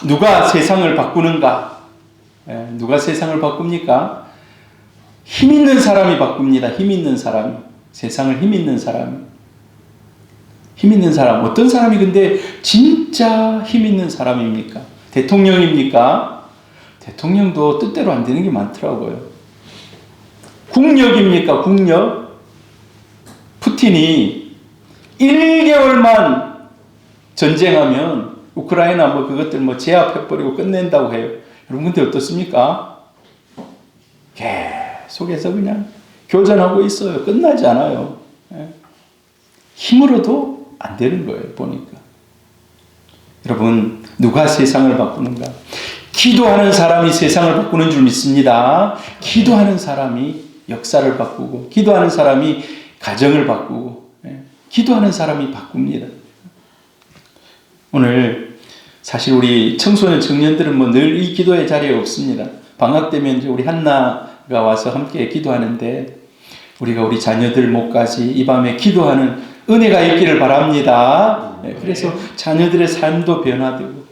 누가 세상을 바꾸는가? 누가 세상을 바꿉니까? 힘 있는 사람이 바꿉니다. 힘 있는 사람이. 세상을 힘 있는 사람이. 힘 있는 사람. 어떤 사람이 근데 진짜 힘 있는 사람입니까? 대통령입니까? 대통령도 뜻대로 안 되는 게 많더라고요. 국력입니까? 국력? 푸틴이 1개월만 전쟁하면 우크라이나 뭐 그것들 뭐 제압해버리고 끝낸다고 해요. 여러분 근데 어떻습니까? 계속해서 그냥 교전하고 있어요. 끝나지 않아요. 힘으로도 안 되는 거예요. 보니까. 여러분 누가 세상을 바꾸는가? 기도하는 사람이 세상을 바꾸는 줄 믿습니다. 기도하는 사람이 역사를 바꾸고 기도하는 사람이 가정을 바꾸고 기도하는 사람이 바꿉니다. 오늘 사실 우리 청소년 청년들은 뭐 늘 이 기도의 자리에 없습니다. 방학 되면 이제 우리 한나가 와서 함께 기도하는데 우리가 우리 자녀들 목까지 이 밤에 기도하는 은혜가 있기를 바랍니다. 그래서 자녀들의 삶도 변화되고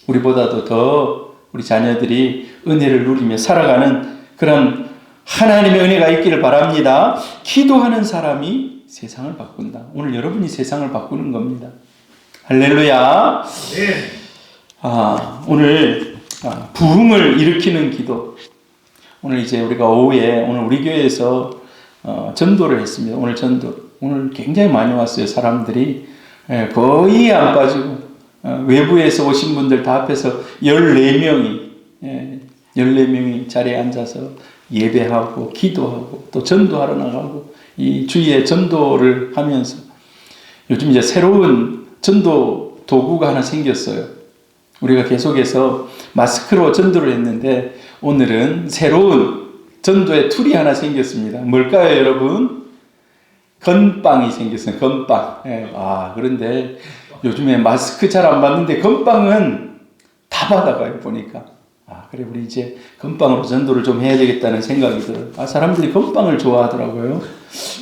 우리보다도 더 우리 자녀들이 은혜를 누리며 살아가는 그런 하나님의 은혜가 있기를 바랍니다. 기도하는 사람이 세상을 바꾼다. 오늘 여러분이 세상을 바꾸는 겁니다. 할렐루야. 오늘 부흥을 일으키는 기도. 오늘 이제 우리가 오후에 오늘 우리 교회에서 전도를 했습니다. 오늘 전도. 오늘 굉장히 많이 왔어요. 사람들이 거의 안 빠지고 외부에서 오신 분들 다 합해서 14명이 자리에 앉아서 예배하고 기도하고 또 전도하러 나가고 이 주위에 전도를 하면서 요즘 이제 새로운 전도 도구가 하나 생겼어요. 우리가 계속해서 마스크로 전도를 했는데 오늘은 새로운 전도의 툴이 하나 생겼습니다. 뭘까요, 여러분? 건빵이 생겼어요. 건빵. 그런데 요즘에 마스크 잘 안 받는데 건빵은 다 받아가요, 보니까. 그래, 우리 이제 건빵으로 전도를 좀 해야 되겠다는 생각이 들어요. 사람들이 건빵을 좋아하더라고요.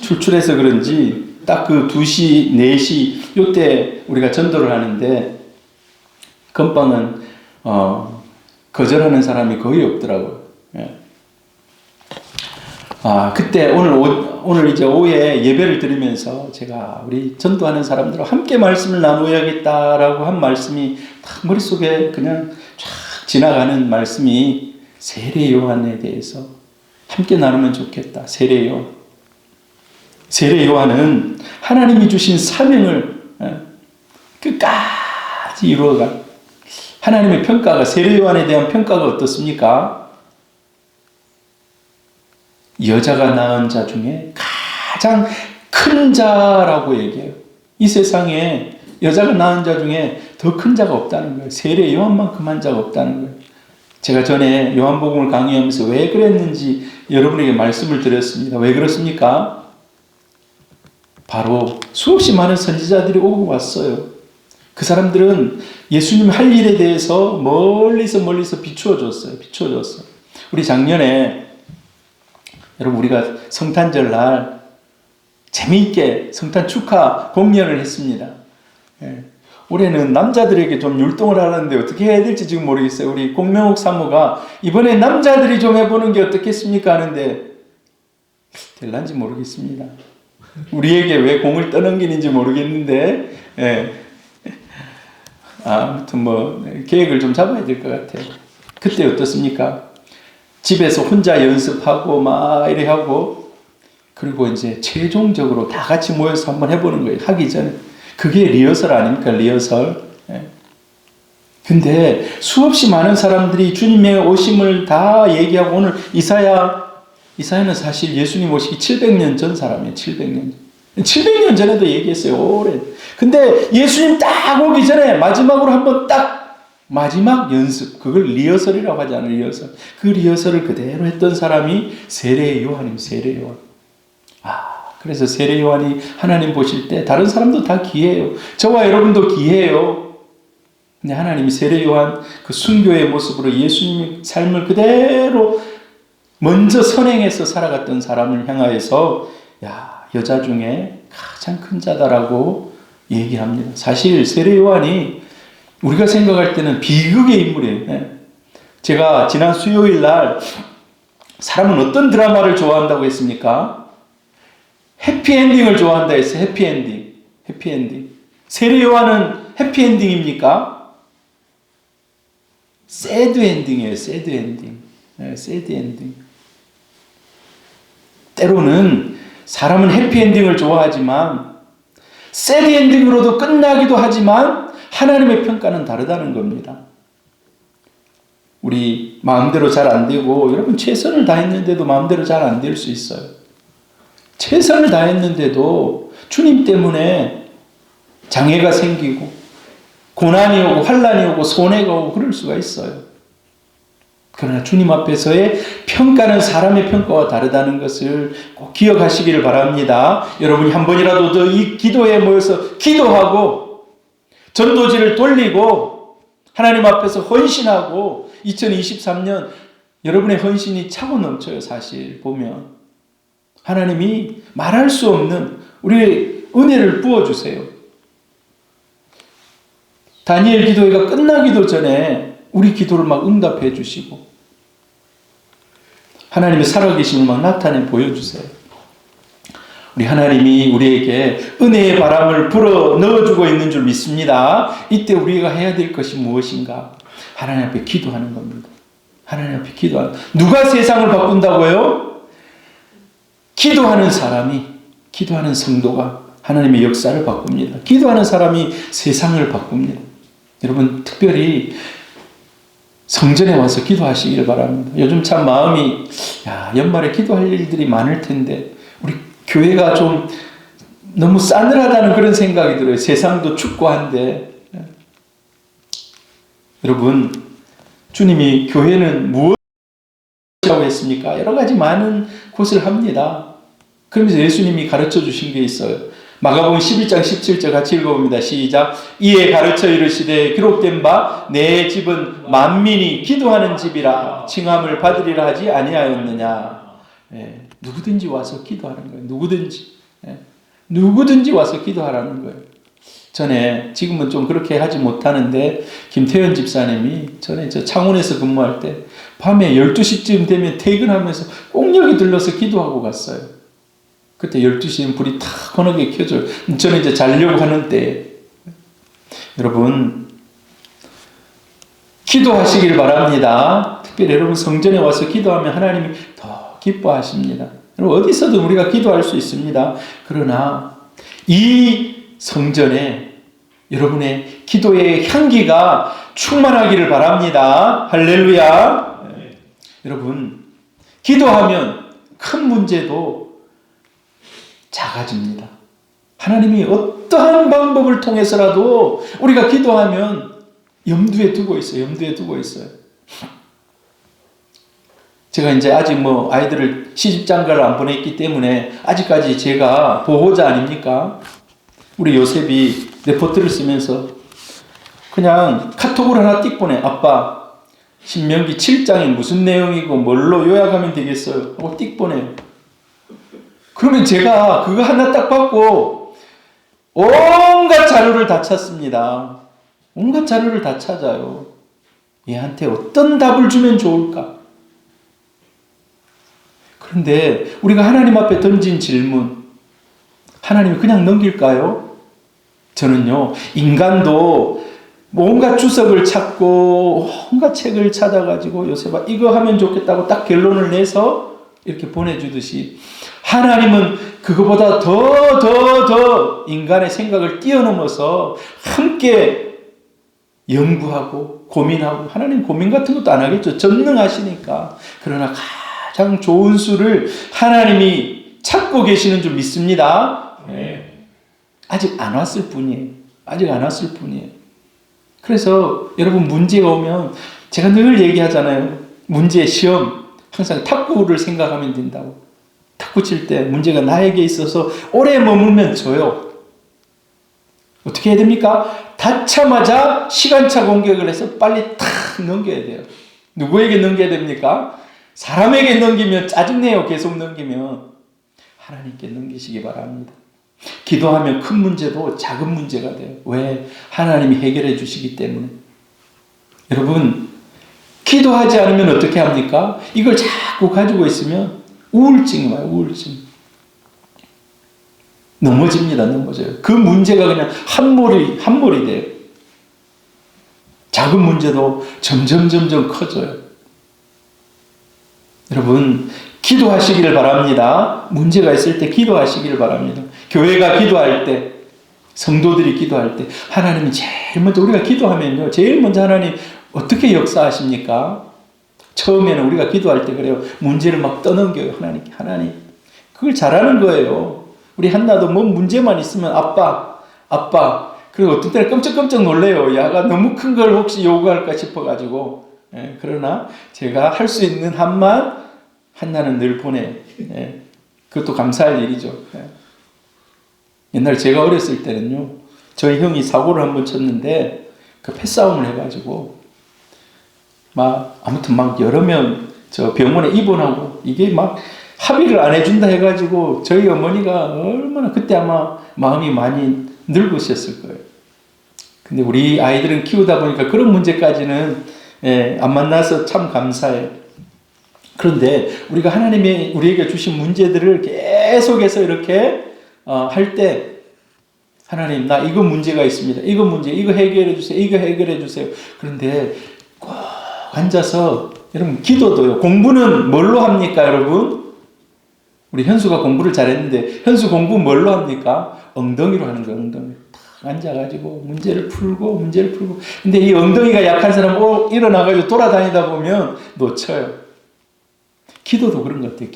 출출해서 그런지 딱 그 2시, 4시 요때 우리가 전도를 하는데 건빵은 거절하는 사람이 거의 없더라고요. 그때 오늘 이제 오후에 예배를 드리면서 제가 우리 전도하는 사람들과 함께 말씀을 나누어야겠다라고 한 말씀이 딱 머릿속에 그냥 쫙 지나가는 말씀이 세례 요한에 대해서 함께 나누면 좋겠다. 세례 요한. 세례 요한은 하나님이 주신 사명을 끝까지 이루어간 하나님의 평가가 세례 요한에 대한 평가가 어떻습니까? 여자가 낳은 자 중에 가장 큰 자라고 얘기해요. 이 세상에 여자가 낳은 자 중에 더 큰 자가 없다는 거예요. 세례 요한만큼 한 자가 없다는 거예요. 제가 전에 요한복음을 강의하면서 왜 그랬는지 여러분에게 말씀을 드렸습니다. 왜 그렇습니까? 바로 수없이 많은 선지자들이 오고 왔어요. 그 사람들은 예수님 할 일에 대해서 멀리서 비추어줬어요. 우리 작년에 여러분 우리가 성탄절 날 재미있게 성탄 축하 공연을 했습니다. 올해는 남자들에게 좀 율동을 하는데 어떻게 해야 될지 지금 모르겠어요. 우리 공명옥 사모가 이번에 남자들이 좀 해보는 게 어떻겠습니까 하는데 될란지 모르겠습니다. 우리에게 왜 공을 떠넘기는지 모르겠는데 아무튼 뭐 계획을 좀 잡아야 될 것 같아요. 그때 어떻습니까? 집에서 혼자 연습하고 막 이래 하고 그리고 이제 최종적으로 다 같이 모여서 한번 해보는 거예요. 하기 전에. 그게 리허설 아닙니까? 리허설. 근데 수없이 많은 사람들이 주님의 오심을 다 얘기하고 오늘 이사야는 사실 예수님 오시기 700년 전 사람이에요. 700년 전에도 얘기했어요. 오래. 근데 예수님 딱 오기 전에 마지막으로 한번 딱 마지막 연습, 그걸 리허설이라고 하잖아요. 리허설. 그 리허설을 그대로 했던 사람이 세례 요한입니다. 세례 요한. 그래서 세례 요한이 하나님 보실 때 다른 사람도 다 귀해요. 저와 여러분도 귀해요. 근데 하나님이 세례 요한 그 순교의 모습으로 예수님의 삶을 그대로 먼저 선행해서 살아갔던 사람을 향하여서 여자 중에 가장 큰 자다라고 얘기합니다. 사실 세례 요한이 우리가 생각할 때는 비극의 인물이에요. 예. 제가 지난 수요일 날 사람은 어떤 드라마를 좋아한다고 했습니까? 해피엔딩을 좋아한다 했어요. 해피엔딩. 해피엔딩. 세례 요한은 해피엔딩입니까? 새드 엔딩이에요. 새드 엔딩. 네, 새드 엔딩. 때로는 사람은 해피엔딩을 좋아하지만 새드 엔딩으로도 끝나기도 하지만 하나님의 평가는 다르다는 겁니다. 우리 마음대로 잘 안 되고, 여러분 최선을 다했는데도 마음대로 잘 안 될 수 있어요. 최선을 다했는데도 주님 때문에 장애가 생기고 고난이 오고 환난이 오고 손해가 오고 그럴 수가 있어요. 그러나 주님 앞에서의 평가는 사람의 평가와 다르다는 것을 꼭 기억하시기를 바랍니다. 여러분이 한 번이라도 더 이 기도에 모여서 기도하고 전도지를 돌리고 하나님 앞에서 헌신하고 2023년 여러분의 헌신이 차고 넘쳐요. 사실 보면 하나님이 말할 수 없는 우리의 은혜를 부어주세요. 다니엘 기도회가 끝나기도 전에 우리 기도를 막 응답해 주시고 하나님의 살아계심을 막 나타내 보여주세요. 우리 하나님이 우리에게 은혜의 바람을 불어 넣어주고 있는 줄 믿습니다. 이때 우리가 해야 될 것이 무엇인가? 하나님 앞에 기도하는 겁니다. 하나님 앞에 기도하는. 누가 세상을 바꾼다고요? 기도하는 사람이, 기도하는 성도가 하나님의 역사를 바꿉니다. 기도하는 사람이 세상을 바꿉니다. 여러분 특별히 성전에 와서 기도하시길 바랍니다. 요즘 참 마음이 연말에 기도할 일들이 많을 텐데 우리 교회가 좀 너무 싸늘하다는 그런 생각이 들어요. 세상도 춥고 한데 여러분 주님이 교회는 무엇이라고 했습니까? 여러 가지 많은 곳을 합니다. 그러면서 예수님이 가르쳐 주신 게 있어요. 마가복음 11장 17절 같이 읽어봅니다. 시작. 이에 가르쳐 이르시되 기록된 바 내 집은 만민이 기도하는 집이라 칭함을 받으리라 하지 아니하였느냐. 누구든지 와서 기도하는 거예요. 누구든지 와서 기도하라는 거예요. 전에 지금은 좀 그렇게 하지 못하는데 김태현 집사님이 전에 저 창원에서 근무할 때 밤에 12시쯤 되면 퇴근하면서 꼭 여기 들러서 기도하고 갔어요. 그때 12시엔 불이 탁 환하게 켜져요. 저는 이제 자려고 하는 때 여러분 기도하시길 바랍니다. 특별히 여러분 성전에 와서 기도하면 하나님이 더 기뻐하십니다. 여러분 어디서든 우리가 기도할 수 있습니다. 그러나 이 성전에 여러분의 기도의 향기가 충만하기를 바랍니다. 할렐루야. 여러분 기도하면 큰 문제도 작아집니다. 하나님이 어떠한 방법을 통해서라도 우리가 기도하면 염두에 두고 있어요. 염두에 두고 있어요. 제가 이제 아직 아이들을 시집장가를 안 보냈기 때문에 아직까지 제가 보호자 아닙니까? 우리 요셉이 레포트를 쓰면서 그냥 카톡을 하나 띡 보내. 아빠, 신명기 7장이 무슨 내용이고 뭘로 요약하면 되겠어요? 하고 띡 보내요. 그러면 제가 그거 하나 딱 받고 온갖 자료를 다 찾습니다. 온갖 자료를 다 찾아요. 얘한테 어떤 답을 주면 좋을까? 그런데 우리가 하나님 앞에 던진 질문, 하나님이 그냥 넘길까요? 저는요, 인간도 온갖 주석을 찾고 온갖 책을 찾아가지고 요셉아 이거 하면 좋겠다고 딱 결론을 내서 이렇게 보내주듯이 하나님은 그거보다 더 인간의 생각을 뛰어넘어서 함께 연구하고 고민하고, 하나님 고민 같은 것도 안 하겠죠. 전능하시니까. 그러나 가장 좋은 수를 하나님이 찾고 계시는 줄 믿습니다. 네. 아직 안 왔을 뿐이에요. 아직 안 왔을 뿐이에요. 그래서 여러분 문제가 오면 제가 늘 얘기하잖아요. 문제, 시험 항상 탁구를 생각하면 된다고. 탁구 칠 때 문제가 나에게 있어서 오래 머물면 져요. 어떻게 해야 됩니까? 닿자마자 시간차 공격을 해서 빨리 탁 넘겨야 돼요. 누구에게 넘겨야 됩니까? 사람에게 넘기면 짜증내요. 계속 넘기면. 하나님께 넘기시기 바랍니다. 기도하면 큰 문제도 작은 문제가 돼요. 왜? 하나님이 해결해 주시기 때문에. 여러분, 기도하지 않으면 어떻게 합니까? 이걸 자꾸 가지고 있으면 우울증이 와요. 우울증. 넘어집니다. 넘어져요. 그 문제가 그냥 함몰이 돼요. 작은 문제도 점점 커져요. 여러분, 기도하시기를 바랍니다. 문제가 있을 때 기도하시기를 바랍니다. 교회가 기도할 때, 성도들이 기도할 때 하나님이 제일 먼저, 우리가 기도하면요, 제일 먼저 하나님 어떻게 역사하십니까? 처음에는 우리가 기도할 때 그래요. 문제를 막 떠넘겨요. 하나님. 그걸 잘하는 거예요. 우리 한나도 뭐 문제만 있으면 아빠. 그리고 어떤 때는 깜짝 놀래요. 야가 너무 큰 걸 혹시 요구할까 싶어가지고. 그러나 제가 할 수 있는 한만 한나는 늘 보내. 그것도 감사할 일이죠. 옛날 제가 어렸을 때는요, 저희 형이 사고를 한번 쳤는데 그 패싸움을 해가지고 아무튼 여러 명 저 병원에 입원하고 이게 합의를 안 해준다 해가지고 저희 어머니가 얼마나 그때 아마 마음이 많이 늙으셨을 거예요. 근데 우리 아이들은 키우다 보니까 그런 문제까지는 안 만나서 참 감사해요. 그런데 우리가 하나님이 우리에게 주신 문제들을 계속해서 이렇게 할 때, 하나님, 나 이거 문제가 있습니다. 이거 해결해 주세요. 이거 해결해 주세요. 그런데 꼭 앉아서, 여러분, 기도도요. 공부는 뭘로 합니까, 여러분? 우리 현수가 공부를 잘했는데, 현수 공부 뭘로 합니까? 엉덩이로 하는 거예요, 엉덩이. 탁 앉아가지고 문제를 풀고. 근데 이 엉덩이가 약한 사람은 일어나가지고 돌아다니다 보면 놓쳐요. 기도도 그런 것 같아요,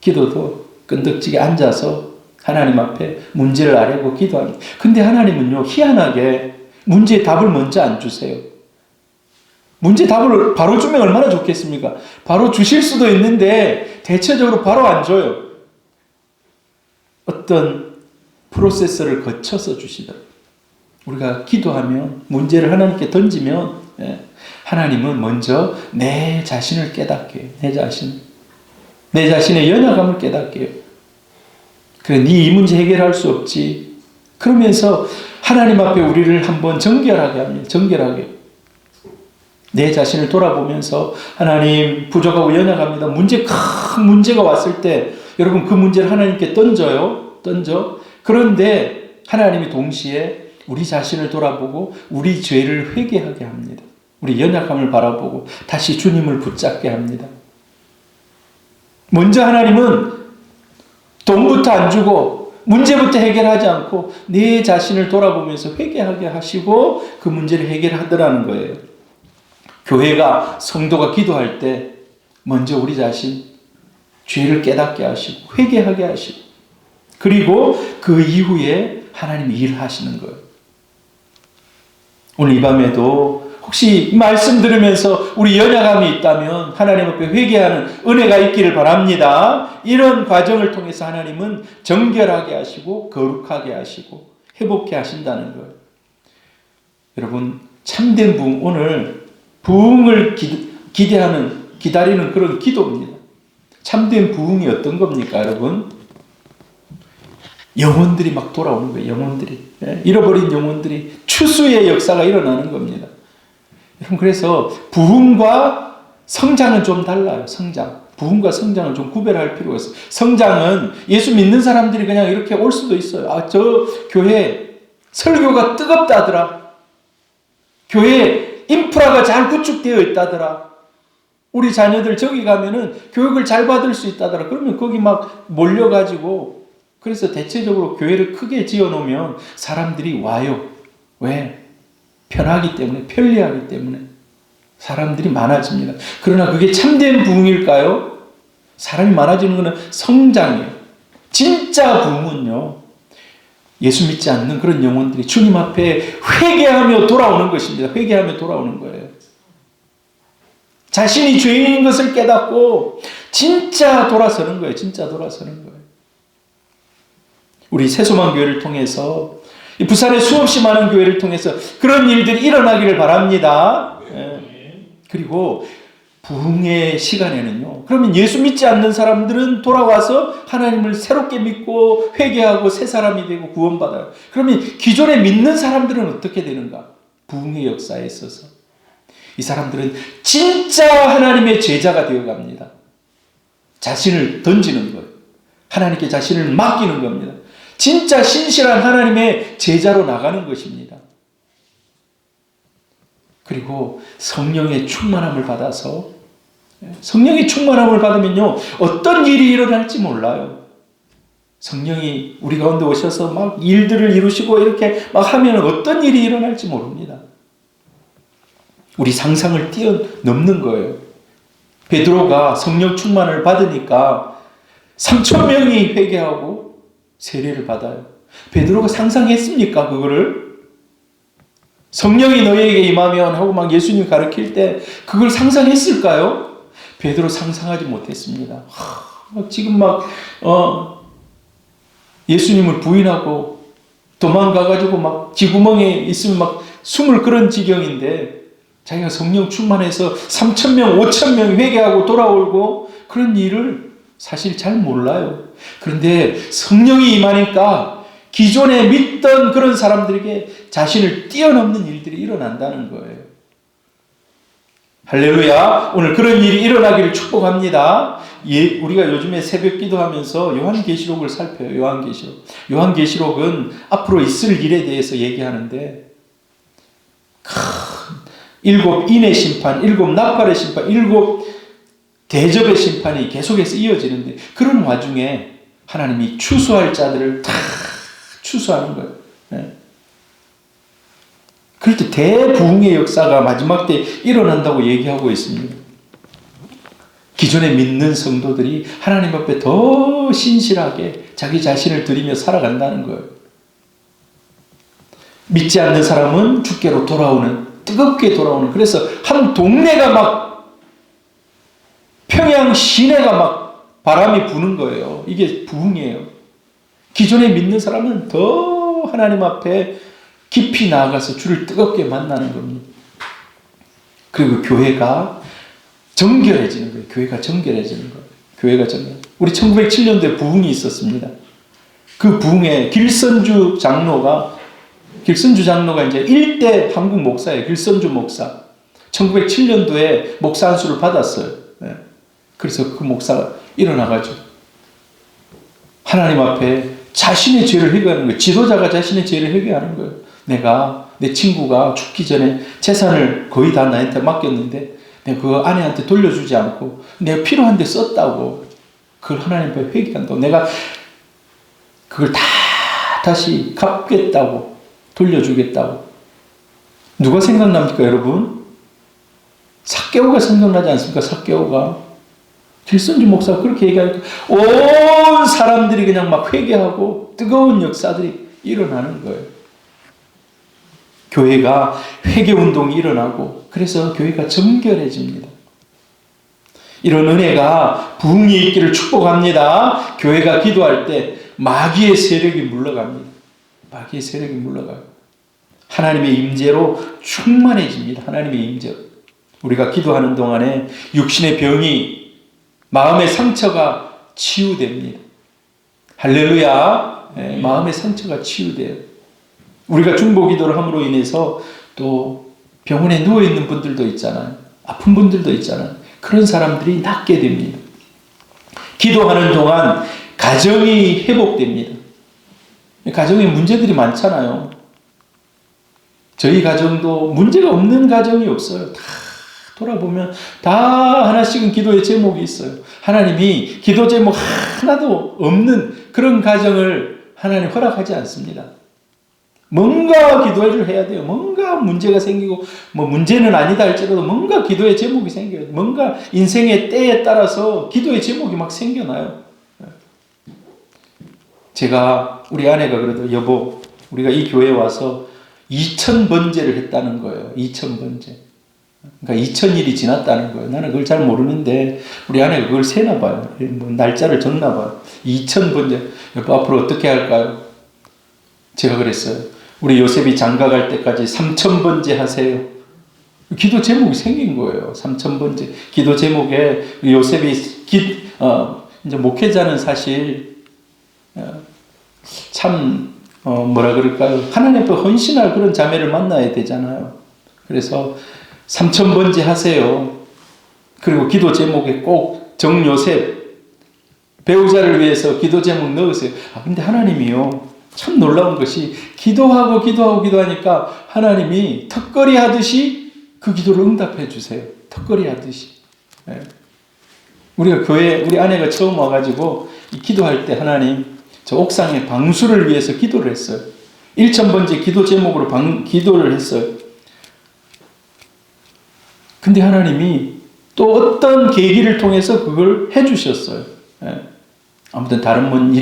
기도도 끈덕지게 앉아서 하나님 앞에 문제를 아뢰고 기도합니다. 근데 하나님은요, 희한하게 문제의 답을 먼저 안 주세요. 문제 답을 바로 주면 얼마나 좋겠습니까? 바로 주실 수도 있는데 대체적으로 바로 안 줘요. 어떤 프로세스를 거쳐서 주시더라고요. 우리가 기도하면, 문제를 하나님께 던지면 하나님은 먼저 내 자신을 깨닫게 해요. 내 자신의 연약함을 깨닫게 해요. 그래, 네 이 문제 해결할 수 없지. 그러면서 하나님 앞에 우리를 한번 정결하게 합니다. 정결하게. 내 자신을 돌아보면서 하나님, 부족하고 연약합니다. 큰 문제가 왔을 때 여러분, 그 문제를 하나님께 던져. 그런데 하나님이 동시에 우리 자신을 돌아보고 우리 죄를 회개하게 합니다. 우리 연약함을 바라보고 다시 주님을 붙잡게 합니다. 먼저 하나님은 돈부터 안 주고 문제부터 해결하지 않고 내 자신을 돌아보면서 회개하게 하시고 그 문제를 해결하더라는 거예요. 교회가, 성도가 기도할 때 먼저 우리 자신 죄를 깨닫게 하시고 회개하게 하시고, 그리고 그 이후에 하나님이 일하시는 거예요. 오늘 이 밤에도 혹시 말씀 들으면서 우리 연약함이 있다면 하나님 앞에 회개하는 은혜가 있기를 바랍니다. 이런 과정을 통해서 하나님은 정결하게 하시고 거룩하게 하시고 회복케 하신다는 거예요. 여러분, 참된 부흥, 오늘 부흥을 기다리는 그런 기도입니다. 참된 부흥이 어떤 겁니까, 여러분? 영혼들이 막 돌아오는 거예요. 영혼들이. 잃어버린 영혼들이 추수의 역사가 일어나는 겁니다. 여러분, 그래서 부흥과 성장은 좀 달라요. 부흥과 성장을 좀 구별할 필요가 있어요. 성장은 예수 믿는 사람들이 그냥 이렇게 올 수도 있어요. 저 교회 설교가 뜨겁다더라. 교회 인프라가 잘 구축되어 있다더라. 우리 자녀들 저기 가면은 교육을 잘 받을 수 있다더라. 그러면 거기 막 몰려가지고, 그래서 대체적으로 교회를 크게 지어놓으면 사람들이 와요. 왜? 편하기 때문에, 편리하기 때문에 사람들이 많아집니다. 그러나 그게 참된 부흥일까요? 사람이 많아지는 것은 성장이에요. 진짜 부흥은요, 예수 믿지 않는 그런 영혼들이 주님 앞에 회개하며 돌아오는 것입니다. 회개하며 돌아오는 거예요. 자신이 죄인인 것을 깨닫고 진짜 돌아서는 거예요. 진짜 돌아서는 거예요. 우리 새소망 교회를 통해서, 이 부산의 수없이 많은 교회를 통해서 그런 일들이 일어나기를 바랍니다. 그리고 부흥의 시간에는요. 그러면 예수 믿지 않는 사람들은 돌아와서 하나님을 새롭게 믿고 회개하고 새 사람이 되고 구원받아요. 그러면 기존에 믿는 사람들은 어떻게 되는가? 부흥의 역사에 있어서 이 사람들은 진짜 하나님의 제자가 되어갑니다. 자신을 던지는 거예요. 하나님께 자신을 맡기는 겁니다. 진짜 신실한 하나님의 제자로 나가는 것입니다. 그리고 성령의 충만함을 받아서, 성령의 충만함을 받으면요 어떤 일이 일어날지 몰라요. 성령이 우리 가운데 오셔서 막 일들을 이루시고 이렇게 막 하면 어떤 일이 일어날지 모릅니다. 우리 상상을 뛰어넘는 거예요. 베드로가 성령 충만을 받으니까 3,000명이 회개하고 세례를 받아요. 베드로가 상상했습니까? 그거를? 성령이 너희에게 임하면 하고 막 예수님 가르칠 때 그걸 상상했을까요? 베드로 상상하지 못했습니다. 지금 막 예수님을 부인하고 도망가가지고 막 쥐구멍에 있으면 막 숨을 그런 지경인데 자기가 성령 충만해서 3,000명, 5,000명 회개하고 돌아오고 그런 일을 사실 잘 몰라요. 그런데 성령이 임하니까 기존에 믿던 그런 사람들에게 자신을 뛰어넘는 일들이 일어난다는 거예요. 할렐루야. 오늘 그런 일이 일어나기를 축복합니다. 우리가 요즘에 새벽 기도하면서 요한계시록을 살펴요. 요한계시록. 요한계시록은 앞으로 있을 일에 대해서 얘기하는데 큰 7 인의 심판, 7 나팔의 심판, 7 대접의 심판이 계속해서 이어지는데 그런 와중에 하나님이 추수할 자들을 다 추수하는 거예요. 네. 그럴 때 대부흥의 역사가 마지막 때 일어난다고 얘기하고 있습니다. 기존에 믿는 성도들이 하나님 앞에 더 신실하게 자기 자신을 드리며 살아간다는 거예요. 믿지 않는 사람은 주께로 돌아오는, 뜨겁게 돌아오는, 그래서 한 동네가 막 평양 시내가 막 바람이 부는 거예요. 이게 부흥이에요. 기존에 믿는 사람은 더 하나님 앞에 깊이 나아가서 주를 뜨겁게 만나는 겁니다. 그리고 교회가 정결해지는 거예요. 교회가 정결해지는 거예요. 교회가 정결. 우리 1907년도에 부흥이 있었습니다. 그 부흥에 길선주 장로가 이제 1대 한국 목사예요. 길선주 목사. 1907년도에 목사 안수를 받았어요. 그래서 그 목사가 일어나가지고 하나님 앞에 자신의 죄를 회개하는 거예요. 지도자가 자신의 죄를 회개하는 거예요. 내 친구가 죽기 전에 재산을 거의 다 나한테 맡겼는데 내가 그거 아내한테 돌려주지 않고 내가 필요한 데 썼다고 그걸 하나님 앞에 회개한다고 내가 그걸 다 다시 갚겠다고 돌려주겠다고. 누가 생각납니까 여러분? 삭개오가 생각나지 않습니까? 삭개오가. 길선주 목사가 그렇게 얘기하니까 온 사람들이 그냥 막 회개하고 뜨거운 역사들이 일어나는 거예요. 교회가 회개운동이 일어나고 그래서 교회가 정결해집니다. 이런 은혜가 부흥이 있기를 축복합니다. 교회가 기도할 때 마귀의 세력이 물러갑니다. 마귀의 세력이 물러가요. 하나님의 임재로 충만해집니다. 하나님의 임재. 우리가 기도하는 동안에 육신의 병이 마음의 상처가 치유됩니다. 할렐루야. 네, 마음의 상처가 치유돼요. 우리가 중보기도를 함으로 인해서 또 병원에 누워있는 분들도 있잖아요. 아픈 분들도 있잖아요. 그런 사람들이 낫게 됩니다. 기도하는 동안 가정이 회복됩니다. 가정에 문제들이 많잖아요. 저희 가정도 문제가 없는 가정이 없어요. 다 돌아보면 다 하나씩은 기도의 제목이 있어요. 하나님이 기도 제목 하나도 없는 그런 가정을 하나님 허락하지 않습니다. 뭔가 기도를 해야 돼요. 뭔가 문제가 생기고 뭐 문제는 아니다 할지라도 뭔가 기도의 제목이 생겨요. 뭔가 인생의 때에 따라서 기도의 제목이 막 생겨나요. 제가 우리 아내가 그래도 여보 우리가 이 교회에 와서 2,000번제를 했다는 거예요. 2,000번제. 그러니까 2,000일이 지났다는 거예요. 나는 그걸 잘 모르는데 우리 아내가 그걸 세나 봐요. 뭐 날짜를 적나 봐요. 2,000번제. 여보 앞으로 어떻게 할까요? 제가 그랬어요. 우리 요셉이 장가 갈 때까지 3,000번제 하세요. 기도 제목이 생긴 거예요. 3000번째 기도 제목에 요셉이 이제 목회자는 사실 참 뭐라 그럴까요? 하나님 앞에 헌신할 그런 자매를 만나야 되잖아요. 그래서 3000번째 하세요. 그리고 기도 제목에 꼭 정요셉 배우자를 위해서 기도 제목 넣으세요. 근데 하나님이요, 참 놀라운 것이 기도하니까 하나님이 턱걸이 하듯이 그 기도를 응답해 주세요. 턱걸이 하듯이. 네. 우리 아내가 처음 와가지고 기도할 때 하나님, 저 옥상에 방수를 위해서 기도를 했어요. 1000번째 기도 제목으로 기도를 했어요. 근데 하나님이 또 어떤 계기를 통해서 그걸 해주셨어요. 예. 아무튼 다른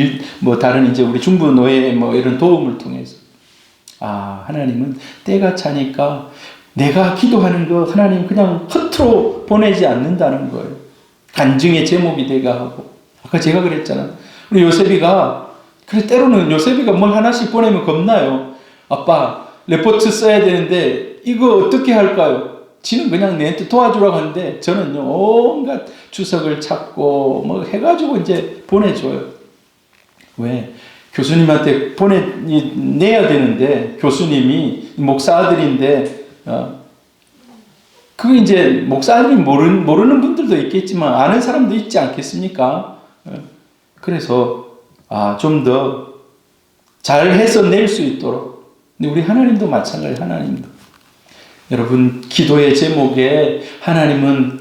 이제 우리 중부 노예 이런 도움을 통해서. 하나님은 때가 차니까 내가 기도하는 거 하나님 그냥 허투루 보내지 않는다는 거예요. 간증의 제목이 되게 하고. 아까 제가 그랬잖아. 우리 요셉이가, 그래, 때로는 요셉이가 뭘 하나씩 보내면 겁나요. 아빠, 레포트 써야 되는데 이거 어떻게 할까요? 지는 그냥 내한테 도와주라고 하는데 저는요, 온갖 주석을 찾고 해가지고 이제 보내줘요. 왜? 교수님한테 내야 되는데, 교수님이 목사 아들인데, 그게 이제 목사 아들이 모르는 분들도 있겠지만 아는 사람도 있지 않겠습니까? 그래서 좀 더 잘해서 낼 수 있도록. 근데 우리 하나님도 마찬가지. 하나님도 여러분, 기도의 제목에 하나님은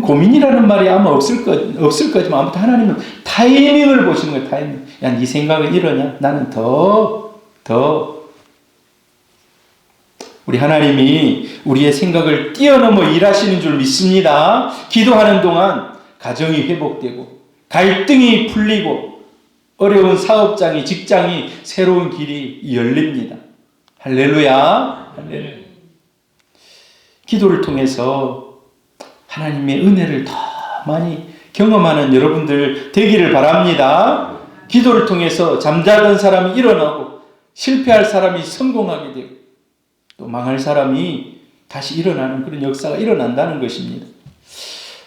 고민이라는 말이 아마 없을 거지만 아무튼 하나님은 타이밍을 보시는 거예요. 타이밍. 야, 네 생각은 이러냐? 나는 더 우리 하나님이 우리의 생각을 뛰어넘어 일하시는 줄 믿습니다. 기도하는 동안 가정이 회복되고 갈등이 풀리고 어려운 사업장이, 직장이, 새로운 길이 열립니다. 할렐루야. 할렐루야. 기도를 통해서 하나님의 은혜를 더 많이 경험하는 여러분들 되기를 바랍니다. 기도를 통해서 잠자던 사람이 일어나고 실패할 사람이 성공하게 되고 또 망할 사람이 다시 일어나는 그런 역사가 일어난다는 것입니다.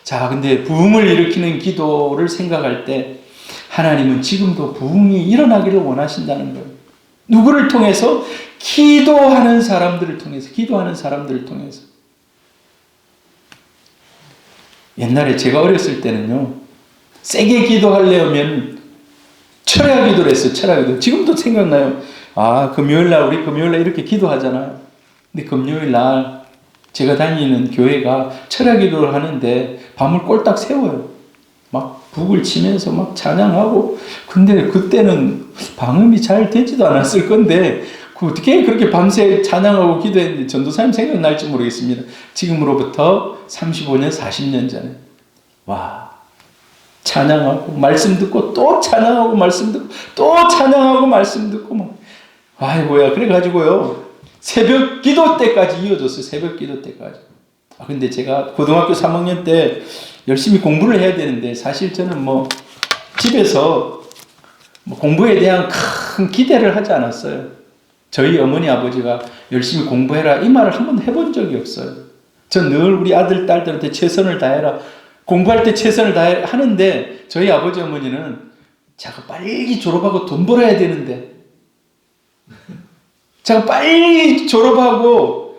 자, 근데 부흥을 일으키는 기도를 생각할 때 하나님은 지금도 부흥이 일어나기를 원하신다는 거예요. 누구를 통해서? 기도하는 사람들을 통해서. 옛날에 제가 어렸을 때는요, 세게 기도하려면 철야 기도를 했어요. 철야 기도. 지금도 생각나요. 우리 금요일날 이렇게 기도하잖아요. 근데 금요일날 제가 다니는 교회가 철야 기도를 하는데 밤을 꼴딱 새워요. 막 북을 치면서 막 찬양하고. 근데 그때는 방음이 잘 되지도 않았을 건데 어떻게 그렇게 밤새 찬양하고 기도했는지 전도사님 생각날지 모르겠습니다. 지금으로부터 35년, 40년 전에. 찬양하고 말씀 듣고 또 찬양하고 말씀 듣고 또 찬양하고 말씀 듣고 아이고야. 그래가지고요, 새벽 기도 때까지 이어졌어요. 새벽 기도 때까지. 근데 제가 고등학교 3학년 때 열심히 공부를 해야 되는데 사실 저는 집에서 공부에 대한 큰 기대를 하지 않았어요. 저희 어머니 아버지가 열심히 공부해라 이 말을 한 번도 해본 적이 없어요. 전 늘 우리 아들 딸들한테 최선을 다해라, 공부할 때 최선을 다해 하는데 저희 아버지 어머니는 자가 빨리 졸업하고 돈 벌어야 되는데, 자가 빨리 졸업하고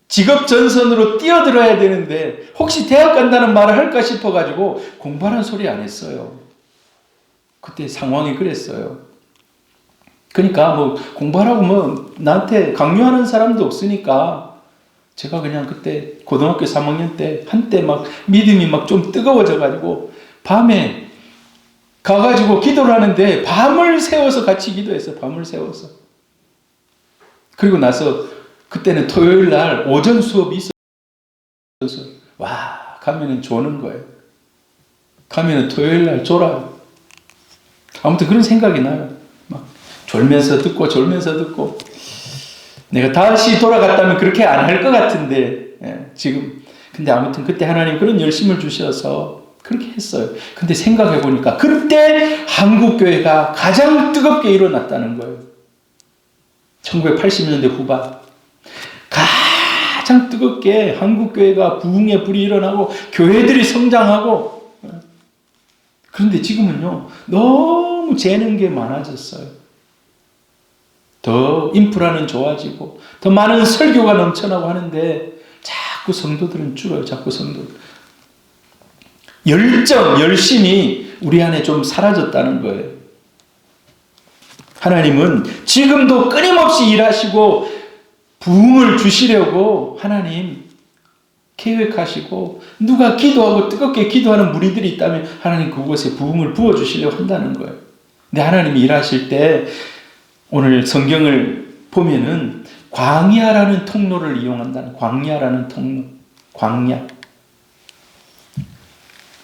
직업 전선으로 뛰어들어야 되는데 혹시 대학 간다는 말을 할까 싶어가지고 공부하라는 소리 안 했어요. 그때 상황이 그랬어요. 그러니까 공부하라고 나한테 강요하는 사람도 없으니까 제가 그냥 그때 고등학교 3학년 때 한때 믿음이 좀 뜨거워져가지고 밤에 가가지고 기도를 하는데 밤을 새워서 같이 기도했어요. 밤을 새워서. 그리고 나서 그때는 토요일 날 오전 수업이 있었어요. 가면은 조는 거예요. 가면은 토요일 날 졸아요. 아무튼 그런 생각이 나요. 졸면서 듣고 내가 다시 돌아갔다면 그렇게 안 할 것 같은데 지금. 근데 아무튼 그때 하나님 그런 열심을 주셔서 그렇게 했어요. 근데 생각해 보니까 그때 한국교회가 가장 뜨겁게 일어났다는 거예요. 1980년대 후반 가장 뜨겁게 한국교회가 부흥의 불이 일어나고 교회들이 성장하고, 그런데 지금은요 너무 재는 게 많아졌어요. 더 인프라는 좋아지고 더 많은 설교가 넘쳐나고 하는데 자꾸 성도들은 줄어요. 자꾸 성도들. 열정, 열심이 우리 안에 좀 사라졌다는 거예요. 하나님은 지금도 끊임없이 일하시고 부흥을 주시려고 하나님 계획하시고, 누가 기도하고 뜨겁게 기도하는 무리들이 있다면 하나님 그곳에 부흥을 부어주시려고 한다는 거예요. 근데 하나님이 일하실 때 오늘 성경을 보면은 광야라는 통로를 이용한다는, 광야라는 통로, 광야.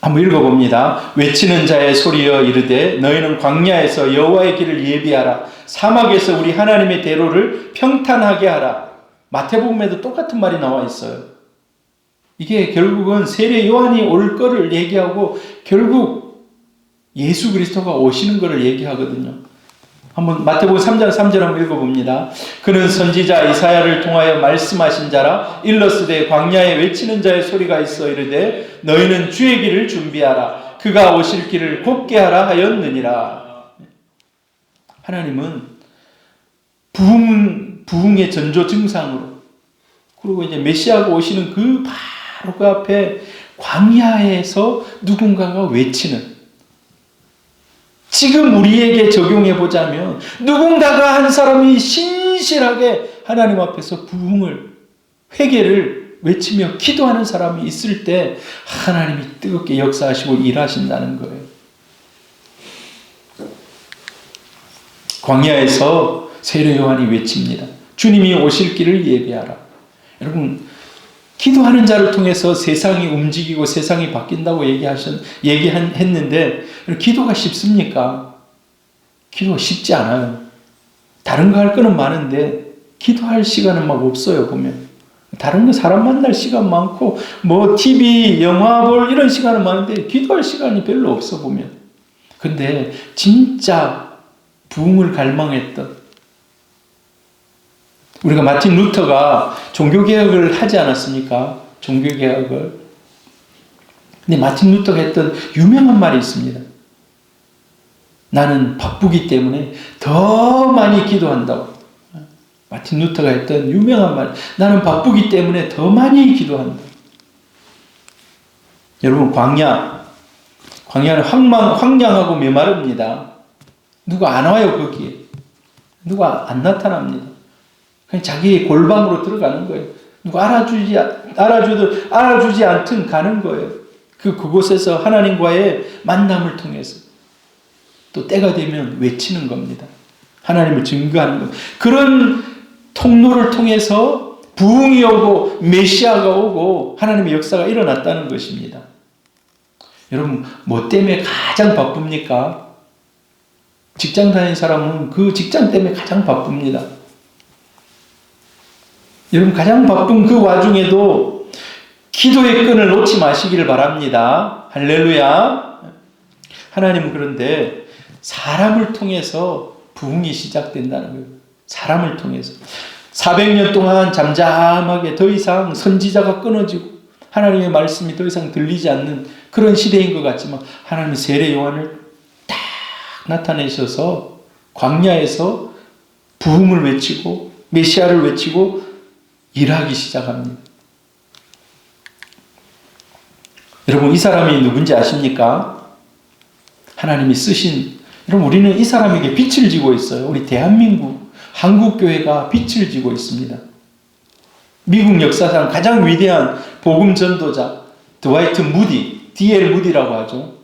한번 읽어봅니다. 외치는 자의 소리여 이르되 너희는 광야에서 여호와의 길을 예비하라. 사막에서 우리 하나님의 대로를 평탄하게 하라. 마태복음에도 똑같은 말이 나와 있어요. 이게 결국은 세례 요한이 올 거를 얘기하고 결국 예수 그리스도가 오시는 거를 얘기하거든요. 한번 마태복음 3장 3절 한번 읽어봅니다. 그는 선지자 이사야를 통하여 말씀하신 자라. 일러스되 광야에 외치는 자의 소리가 있어 이르되 너희는 주의 길을 준비하라. 그가 오실 길을 곱게 하라 하였느니라. 하나님은 부흥의 전조 증상으로, 그리고 이제 메시아가 오시는 바로 그 앞에 광야에서 누군가가 외치는, 지금 우리에게 적용해 보자면 누군가가 한 사람이 신실하게 하나님 앞에서 부흥을, 회개를 외치며 기도하는 사람이 있을 때 하나님이 뜨겁게 역사하시고 일하신다는 거예요. 광야에서 세례 요한이 외칩니다. 주님이 오실 길을 예비하라. 여러분, 기도하는 자를 통해서 세상이 움직이고 세상이 바뀐다고 얘기했는데 기도가 쉽습니까? 기도가 쉽지 않아요. 다른 거 할 거는 많은데 기도할 시간은 막 없어요. 보면 다른 거 사람 만날 시간 많고 뭐 TV, 영화 볼 이런 시간은 많은데 기도할 시간이 별로 없어 보면. 근데 진짜 부흥을 갈망했던, 우리가 마틴 루터가 종교개혁을 하지 않았습니까? 종교개혁을. 근데 마틴 루터가 했던 유명한 말이 있습니다. 나는 바쁘기 때문에 더 많이 기도한다고. 마틴 루터가 했던 유명한 말. 나는 바쁘기 때문에 더 많이 기도한다. 여러분, 광야는 황량하고 메마릅니다. 누가 안 와요, 거기에. 누가 안 나타납니다. 그냥 자기 골방으로 들어가는 거예요. 누가 알아주지 않든 가는 거예요. 그곳에서 하나님과의 만남을 통해서 또 때가 되면 외치는 겁니다. 하나님을 증거하는 겁니다. 그런 통로를 통해서 부흥이 오고 메시아가 오고 하나님의 역사가 일어났다는 것입니다. 여러분, 뭐 때문에 가장 바쁩니까? 직장 다니는 사람은 그 직장 때문에 가장 바쁩니다. 여러분, 가장 바쁜 그 와중에도 기도의 끈을 놓지 마시기를 바랍니다. 할렐루야. 하나님은 그런데 사람을 통해서 부흥이 시작된다는 거예요. 사람을 통해서. 400년 동안 잠잠하게 더 이상 선지자가 끊어지고 하나님의 말씀이 더 이상 들리지 않는 그런 시대인 것 같지만 하나님이 세례 요한을 딱 나타내셔서 광야에서 부흥을 외치고 메시아를 외치고 일하기 시작합니다. 여러분, 이 사람이 누군지 아십니까? 하나님이 쓰신, 여러분, 우리는 이 사람에게 빛을 지고 있어요. 우리 대한민국, 한국교회가 빛을 지고 있습니다. 미국 역사상 가장 위대한 복음 전도자 드와이트 무디, D.L. 무디라고 하죠.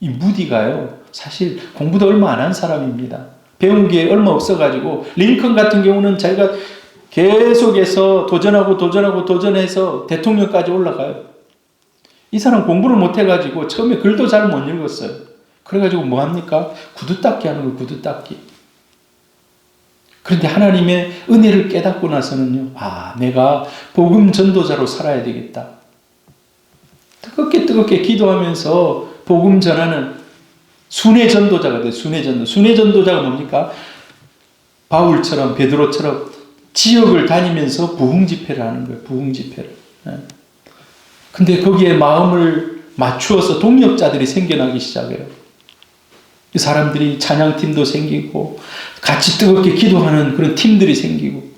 이 무디가요, 사실 공부도 얼마 안 한 사람입니다. 배운 게 얼마 없어가지고, 링컨 같은 경우는 자기가 계속해서 도전해서 대통령까지 올라가요. 이 사람 공부를 못해가지고 처음에 글도 잘 못 읽었어요. 그래가지고 뭐합니까? 구두 닦기 하는 거예요. 구두 닦기. 그런데 하나님의 은혜를 깨닫고 나서는요, 내가 복음 전도자로 살아야 되겠다. 뜨겁게 기도하면서 복음 전하는 순회 전도자가 돼요. 순회 전도자가 뭡니까? 바울처럼, 베드로처럼 지역을 다니면서 부흥 집회를 하는 거예요. 부흥 집회를. 근데 거기에 마음을 맞추어서 동역자들이 생겨나기 시작해요. 이 사람들이 찬양팀도 생기고 같이 뜨겁게 기도하는 그런 팀들이 생기고,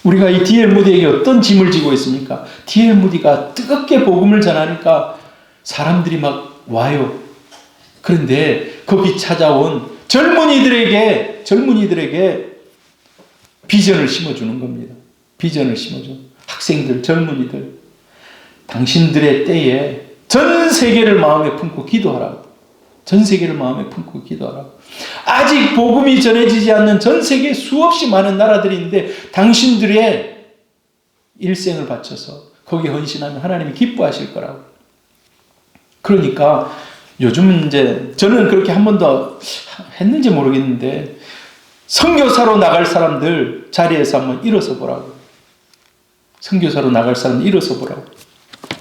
우리가 이 D.L. 무디에게 어떤 짐을 지고 있습니까? D.L. 무디가 뜨겁게 복음을 전하니까 사람들이 막 와요. 그런데 거기 찾아온 젊은이들에게 비전을 심어주는 겁니다. 비전을 심어줘. 학생들, 젊은이들, 당신들의 때에 전 세계를 마음에 품고 기도하라고. 전 세계를 마음에 품고 기도하라고. 아직 복음이 전해지지 않는 전 세계 수없이 많은 나라들이 있는데 당신들의 일생을 바쳐서 거기에 헌신하면 하나님이 기뻐하실 거라고. 그러니까 요즘은 이제 저는 그렇게 한 번도 했는지 모르겠는데, 선교사로 나갈 사람들 자리에서 한번 일어서 보라고. 선교사로 나갈 사람들 일어서 보라고.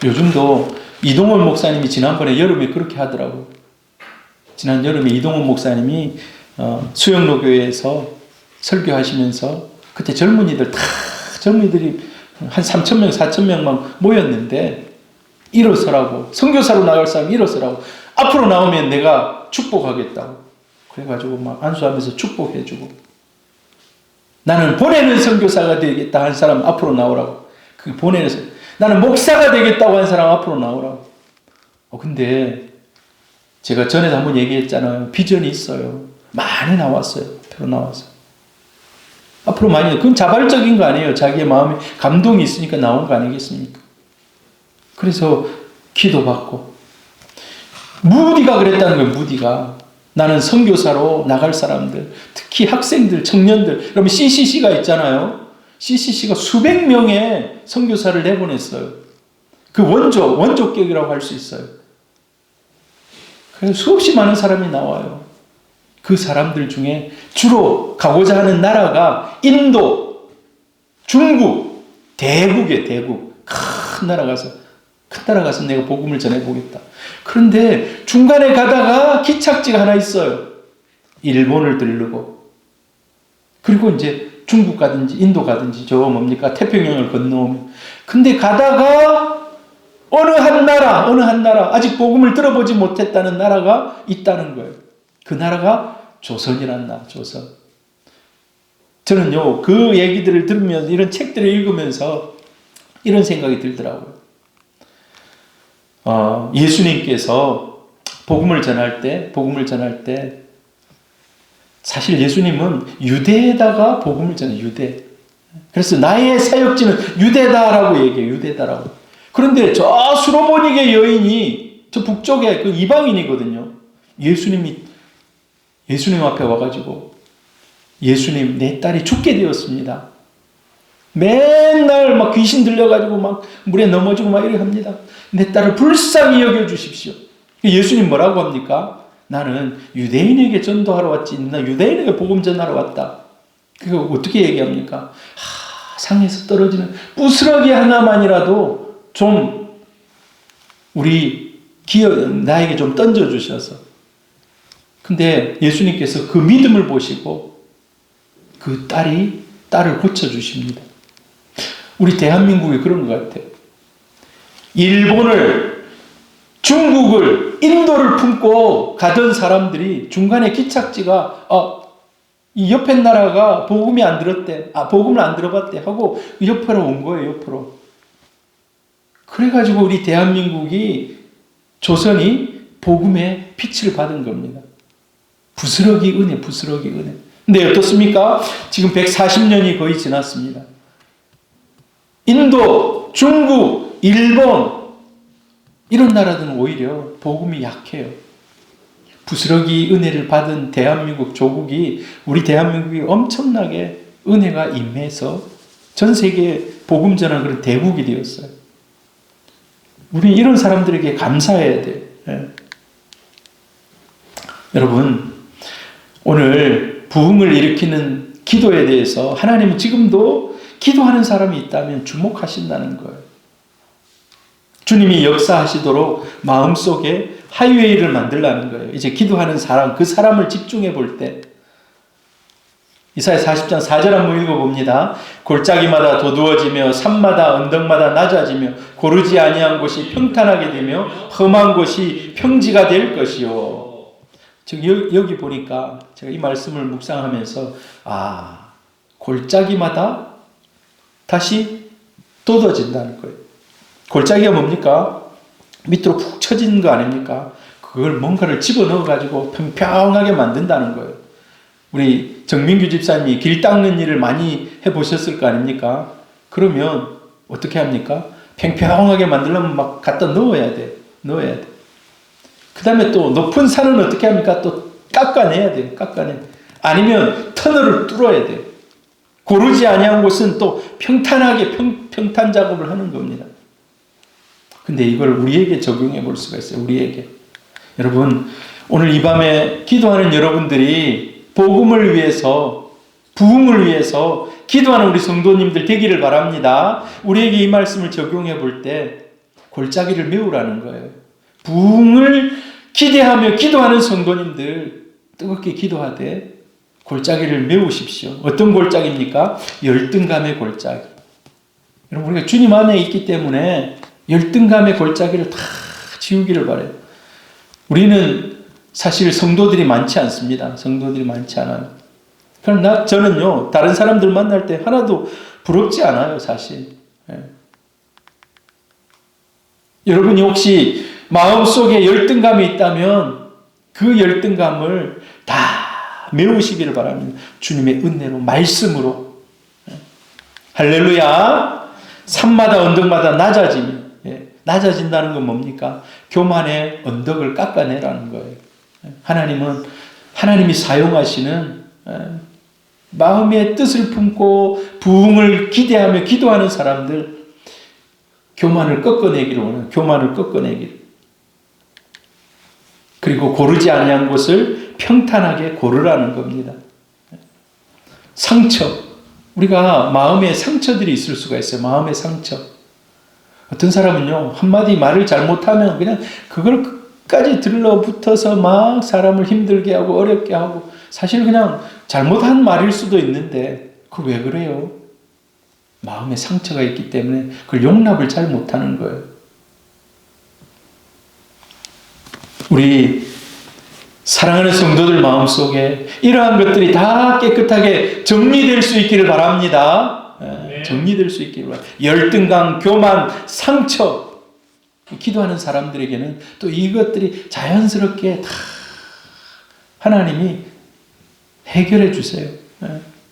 요즘도 이동원 목사님이 지난번에 여름에 그렇게 하더라고. 지난 여름에 이동원 목사님이 수영로교회에서 설교하시면서 그때 젊은이들이 한 3,000명, 4,000명만 모였는데 일어서라고. 선교사로 나갈 사람 일어서라고. 앞으로 나오면 내가 축복하겠다고. 그래가지고 막 안수하면서 축복해주고, 나는 보내는 선교사가 되겠다 한 사람 앞으로 나오라고. 그 보내는 나는 목사가 되겠다고 한 사람 앞으로 나오라고. 근데 제가 전에도 한번 얘기했잖아요. 비전이 있어요. 많이 나왔어요. 앞으로 나왔어요. 앞으로 많이. 그건 자발적인 거 아니에요. 자기의 마음에 감동이 있으니까 나온 거 아니겠습니까? 그래서 기도받고. 무디가 그랬다는 거예요. 무디가. 나는 선교사로 나갈 사람들, 특히 학생들, 청년들. 그러면 CCC가 있잖아요. CCC가 수백 명의 선교사를 내보냈어요. 그 원조격이라고 할 수 있어요. 그래서 수없이 많은 사람이 나와요. 그 사람들 중에 주로 가고자 하는 나라가 인도, 중국, 대국이에요. 대국. 큰 나라 가서 내가 복음을 전해보겠다. 그런데 중간에 가다가 기착지가 하나 있어요. 일본을 들르고, 그리고 이제 중국 가든지 인도 가든지 태평양을 건너오면, 근데 가다가 어느 한 나라 아직 복음을 들어보지 못했다는 나라가 있다는 거예요. 그 나라가 조선이라는 나라. 조선. 저는요 그 얘기들을 들으면서, 이런 책들을 읽으면서 이런 생각이 들더라고요. 예수님께서 복음을 전할 때 사실 예수님은 유대에다가 복음을 전해요. 유대. 그래서 나의 사역지는 유대다라고 얘기해요. 유대다라고. 그런데 저 수로보니게 여인이 저 북쪽에 그 이방인이거든요. 예수님 앞에 와가지고, 예수님, 내 딸이 죽게 되었습니다. 맨날 막 귀신 들려가지고 막 물에 넘어지고 막 이렇게 합니다. 내 딸을 불쌍히 여겨주십시오. 예수님 뭐라고 합니까? 나는 유대인에게 전도하러 왔지. 나 유대인에게 복음 전하러 왔다. 그거 어떻게 얘기합니까? 상에서 떨어지는 부스러기 하나만이라도 좀 나에게 좀 던져주셔서. 근데 예수님께서 그 믿음을 보시고 그 딸을 고쳐주십니다. 우리 대한민국이 그런 것 같아요. 일본을, 중국을, 인도를 품고 가던 사람들이 중간에 기착지가 이 옆에 나라가 복음이 안 들었대. 복음을 안 들어봤대 하고 옆으로 온 거예요. 옆으로. 그래가지고 우리 대한민국이, 조선이 복음의 빛을 받은 겁니다. 부스러기 은혜. 근데 어떻습니까? 지금 140년이 거의 지났습니다. 인도, 중국, 일본 이런 나라들은 오히려 복음이 약해요. 부스러기 은혜를 받은 대한민국 조국이, 우리 대한민국이 엄청나게 은혜가 임해서 전 세계에 복음 전하는 그런 대국이 되었어요. 우리 이런 사람들에게 감사해야 돼요. 여러분, 오늘 부흥을 일으키는 기도에 대해서 하나님은 지금도 기도하는 사람이 있다면 주목하신다는 거예요. 주님이 역사하시도록 마음속에 하이웨이를 만들라는 거예요. 이제 기도하는 사람, 그 사람을 집중해 볼 때, 이사야 40장 4절 한번 읽어봅니다. 골짜기마다 도두어지며 산마다 언덕마다 낮아지며 고르지 아니한 곳이 평탄하게 되며 험한 곳이 평지가 될 것이요. 지금 여기 보니까 제가 이 말씀을 묵상하면서 골짜기마다 다시 돋아진다는 거예요. 골짜기가 뭡니까? 밑으로 푹 처진 거 아닙니까? 그걸 뭔가를 집어넣어 가지고 평평하게 만든다는 거예요. 우리 정민규 집사님이 길 닦는 일을 많이 해보셨을 거 아닙니까? 그러면 어떻게 합니까? 평평하게 만들려면 막 갖다 넣어야 돼. 그 다음에 또 높은 산은 어떻게 합니까? 또 깎아내야 돼요. 아니면 터널을 뚫어야 돼요. 고르지 아니한 곳은 또 평탄하게 평탄 작업을 하는 겁니다. 근데 이걸 우리에게 적용해 볼 수가 있어요. 우리에게. 여러분, 오늘 이 밤에 기도하는 여러분들이 복음을 위해서, 부흥을 위해서 기도하는 우리 성도님들 되기를 바랍니다. 우리에게 이 말씀을 적용해 볼 때 골짜기를 메우라는 거예요. 부흥을 기대하며 기도하는 성도님들 뜨겁게 기도하되 골짜기를 메우십시오. 어떤 골짜기입니까? 열등감의 골짜기. 여러분, 우리가 주님 안에 있기 때문에 열등감의 골짜기를 다 지우기를 바라요. 우리는 사실 성도들이 많지 않습니다. 성도들이 많지 않아요. 그럼 저는요, 다른 사람들 만날 때 하나도 부럽지 않아요, 사실. 여러분이 혹시 마음속에 열등감이 있다면 그 열등감을 다 메우시기를 바랍니다. 주님의 은혜로, 말씀으로. 할렐루야. 산마다 언덕마다 낮아진다는 건 뭡니까? 교만의 언덕을 깎아내라는 거예요. 하나님이 사용하시는 마음의 뜻을 품고 부흥을 기대하며 기도하는 사람들, 교만을 꺾어내기를 원해요. 교만을 꺾어내기를. 그리고 고르지 아니한 곳을 평탄하게 고르라는 겁니다. 상처. 우리가 마음에 상처들이 있을 수가 있어요. 마음의 상처. 어떤 사람은요, 한마디 말을 잘못하면 그냥 그걸 끝까지 들러붙어서 막 사람을 힘들게 하고 어렵게 하고, 사실 그냥 잘못한 말일 수도 있는데 그걸 왜 그래요? 마음에 상처가 있기 때문에 그걸 용납을 잘 못하는 거예요. 우리 사랑하는 성도들 마음속에 이러한 것들이 다 깨끗하게 정리될 수 있기를 바랍니다. 정리될 수 있기를 바랍니다. 열등감, 교만, 상처. 기도하는 사람들에게는 또 이것들이 자연스럽게 다 하나님이 해결해 주세요.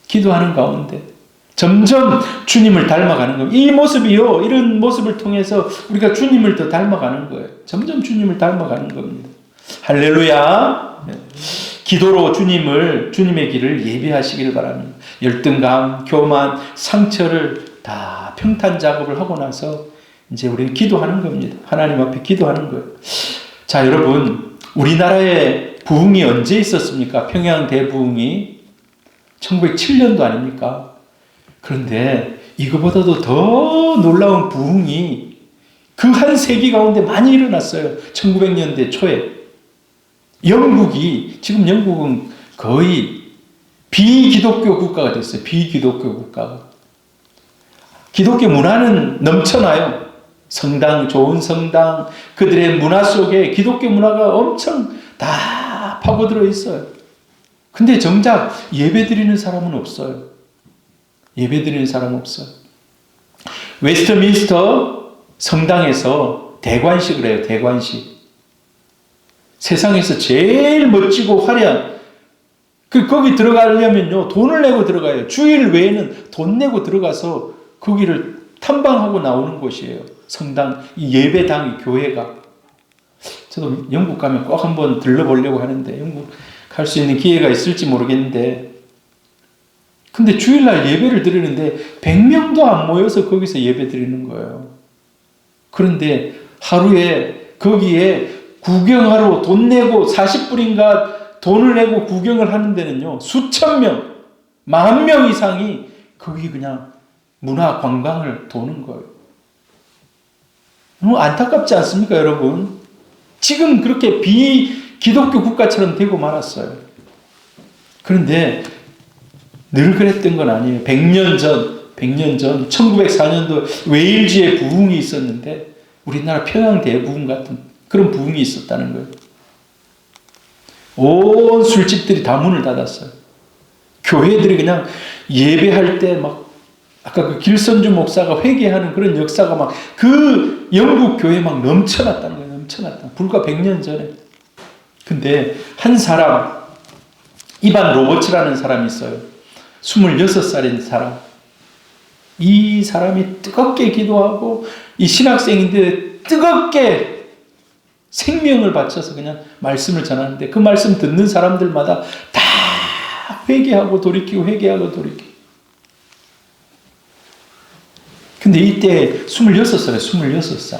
기도하는 가운데 점점 주님을 닮아가는 겁니다. 이 모습이요, 이런 모습을 통해서 우리가 주님을 더 닮아가는 거예요. 점점 주님을 닮아가는 겁니다. 할렐루야. 기도로 주님의 길을 예비하시길 바랍니다. 열등감, 교만, 상처를 다 평탄 작업을 하고 나서 이제 우리는 기도하는 겁니다. 하나님 앞에 기도하는 거예요. 자, 여러분, 우리나라에 부흥이 언제 있었습니까? 평양 대부흥이 1907년도 아닙니까? 그런데 이거보다도 더 놀라운 부흥이 그 한 세기 가운데 많이 일어났어요. 1900년대 초에. 지금 영국은 거의 비기독교 국가가 됐어요. 비기독교 국가가. 기독교 문화는 넘쳐나요. 성당, 좋은 성당, 그들의 문화 속에 기독교 문화가 엄청 다 파고들어 있어요. 근데 정작 예배드리는 사람은 없어요. 웨스트민스터 성당에서 대관식을 해요. 대관식. 세상에서 제일 멋지고 화려한, 거기 들어가려면요, 돈을 내고 들어가요. 주일 외에는 돈 내고 들어가서 거기를 탐방하고 나오는 곳이에요. 성당, 이 예배당, 교회가. 저도 영국 가면 꼭 한번 들러보려고 하는데, 영국 갈 수 있는 기회가 있을지 모르겠는데, 근데 주일날 예배를 드리는데 100명도 안 모여서 거기서 예배 드리는 거예요. 그런데 하루에 거기에 구경하러 돈 내고 40불인가 돈을 내고 구경을 하는 데는요, 수천 명, 10,000명 이상이 거기 그냥 문화 관광을 도는 거예요. 너무 안타깝지 않습니까, 여러분? 지금 그렇게 비기독교 국가처럼 되고 말았어요. 그런데 늘 그랬던 건 아니에요. 100년 전 1904년도 웨일즈에 부흥이 있었는데 우리나라 평양 대부흥 같은 그런 부흥이 있었다는 거예요. 온 술집들이 다 문을 닫았어요. 교회들이 그냥 예배할 때 막 아까 그 길선주 목사가 회개하는 그런 역사가 막 그 영국 교회에 막 넘쳐났다는 거예요. 넘쳐났다. 불과 100년 전에. 근데 한 사람, 이반 로버츠라는 사람이 있어요. 26살인 사람. 이 사람이 뜨겁게 기도하고 이 신학생인데 뜨겁게 생명을 바쳐서 그냥 말씀을 전하는데 그 말씀 듣는 사람들마다 다 회개하고 돌이키고 회개하고 돌이키고. 근데 이때 26살이에요. 26살.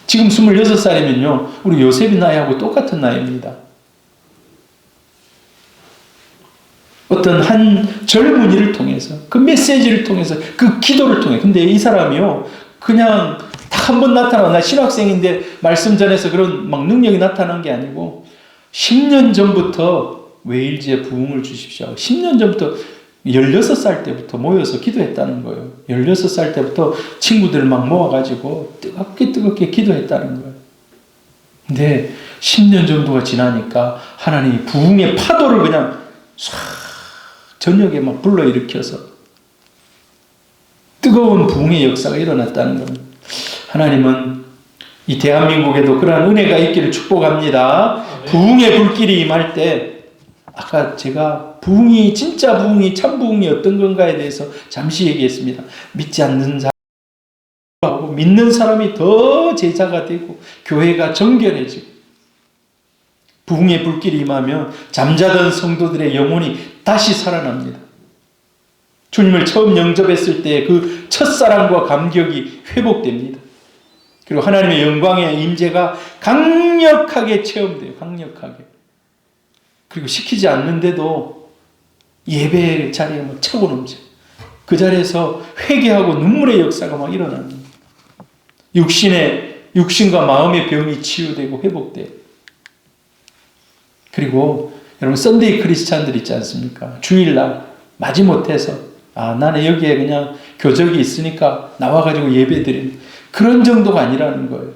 지금 26살이면요. 우리 요셉이 나이하고 똑같은 나이입니다. 어떤 한 젊은이를 통해서 그 메시지를 통해서 그 기도를 통해. 근데 이 사람이요. 그냥 딱 한 번 나타나. 나 신학생인데 말씀 전해서 그런 막 능력이 나타난 게 아니고 10년 전부터 웨일즈에 부흥을 주십시오. 10년 전부터 16살 때부터 모여서 기도했다는 거예요. 16살 때부터 친구들 막 모아가지고 뜨겁게 기도했다는 거예요. 근데 10년 정도가 지나니까 하나님이 부흥의 파도를 그냥 싹 저녁에 막 불러일으켜서 뜨거운 부흥의 역사가 일어났다는 겁니다. 하나님은 이 대한민국에도 그러한 은혜가 있기를 축복합니다. 부흥의 불길이 임할 때 아까 제가 부흥이 진짜 부흥이 참 부흥이 어떤 건가에 대해서 잠시 얘기했습니다. 믿지 않는 사람하고 믿는 사람이 더 제자가 되고 교회가 정결해지고 부흥의 불길이 임하면 잠자던 성도들의 영혼이 다시 살아납니다. 주님을 처음 영접했을 때 그 첫사랑과 감격이 회복됩니다. 그리고 하나님의 영광의 임재가 강력하게 체험돼요. 강력하게. 그리고 시키지 않는데도 예배 자리에 막 차고 넘쳐. 그 자리에서 회개하고 눈물의 역사가 막 일어납니다. 육신과 마음의 병이 치유되고 회복돼요. 그리고 여러분 썬데이 크리스찬들 있지 않습니까? 주일날 마지못해서 나는 여기에 그냥 교적이 있으니까 나와가지고 예배드리는 그런 정도가 아니라는 거예요.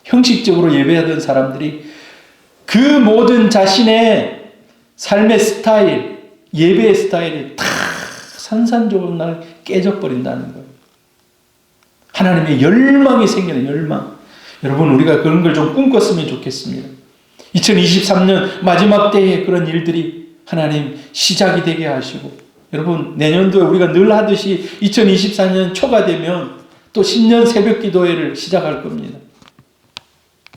형식적으로 예배하던 사람들이 그 모든 자신의 삶의 스타일, 예배의 스타일이 다 산산조각 날 깨져버린다는 거예요. 하나님의 열망이 생기는 열망. 여러분 우리가 그런 걸 좀 꿈꿨으면 좋겠습니다. 2023년 마지막 때에 그런 일들이 하나님 시작이 되게 하시고 여러분 내년도에 우리가 늘 하듯이 2024년 초가 되면 또 신년 새벽 기도회를 시작할 겁니다.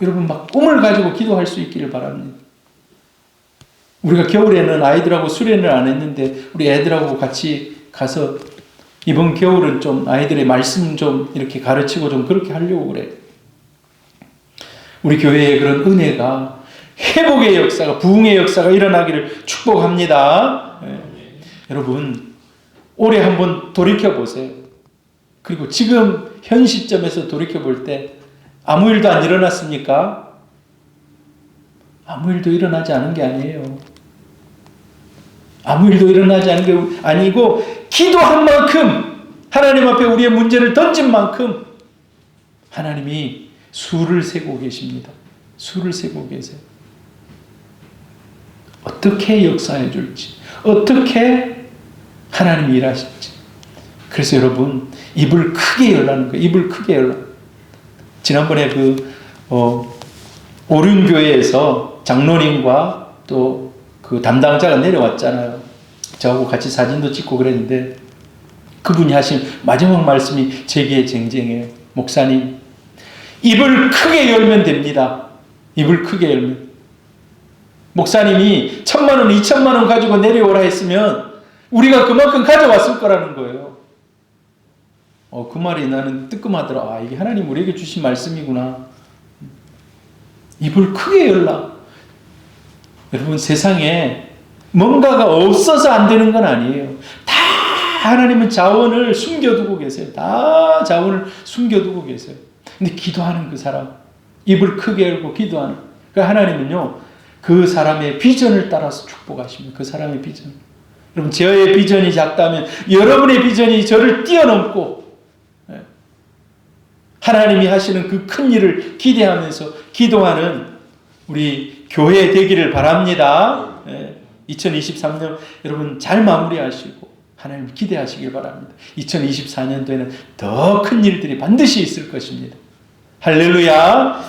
여러분 막 꿈을 가지고 기도할 수 있기를 바랍니다. 우리가 겨울에는 아이들하고 수련을 안 했는데 우리 애들하고 같이 가서 이번 겨울은 좀 아이들의 말씀 좀 이렇게 가르치고 좀 그렇게 하려고 그래요. 우리 교회에 그런 은혜가 회복의 역사가 부흥의 역사가 일어나기를 축복합니다. 여러분 올해 한번 돌이켜보세요. 그리고 지금 현 시점에서 돌이켜볼 때 아무 일도 안 일어났습니까? 아무 일도 일어나지 않은 게 아니에요. 아무 일도 일어나지 않은 게 아니고 기도한 만큼 하나님 앞에 우리의 문제를 던진 만큼 하나님이 수를 세고 계십니다. 수를 세고 계세요. 어떻게 역사해 줄지 어떻게 하나님이 일하실지. 그래서 여러분 입을 크게 열라는 거예요. 입을 크게 열라. 지난번에 오륜교회에서 장로님과 또 그 담당자가 내려왔잖아요. 저하고 같이 사진도 찍고 그랬는데 그분이 하신 마지막 말씀이 제게 쟁쟁해요. 목사님 입을 크게 열면 됩니다. 입을 크게 열면. 목사님이 1,000만 원, 2,000만 원 가지고 내려오라 했으면 우리가 그만큼 가져왔을 거라는 거예요. 그 말이 나는 뜨끔하더라. 이게 하나님 우리에게 주신 말씀이구나. 입을 크게 열라. 여러분 세상에 뭔가가 없어서 안 되는 건 아니에요. 다 하나님은 자원을 숨겨두고 계세요. 다 자원을 숨겨두고 계세요. 근데 기도하는 그 사람 입을 크게 열고 기도하는 그 하나님은요 그 사람의 비전을 따라서 축복하십니다. 그 사람의 비전. 여러분, 저의 비전이 작다면 여러분의 비전이 저를 뛰어넘고 하나님이 하시는 그 큰 일을 기대하면서 기도하는 우리 교회 되기를 바랍니다. 2023년 여러분 잘 마무리하시고 하나님 기대하시길 바랍니다. 2024년도에는 더 큰 일들이 반드시 있을 것입니다. 할렐루야.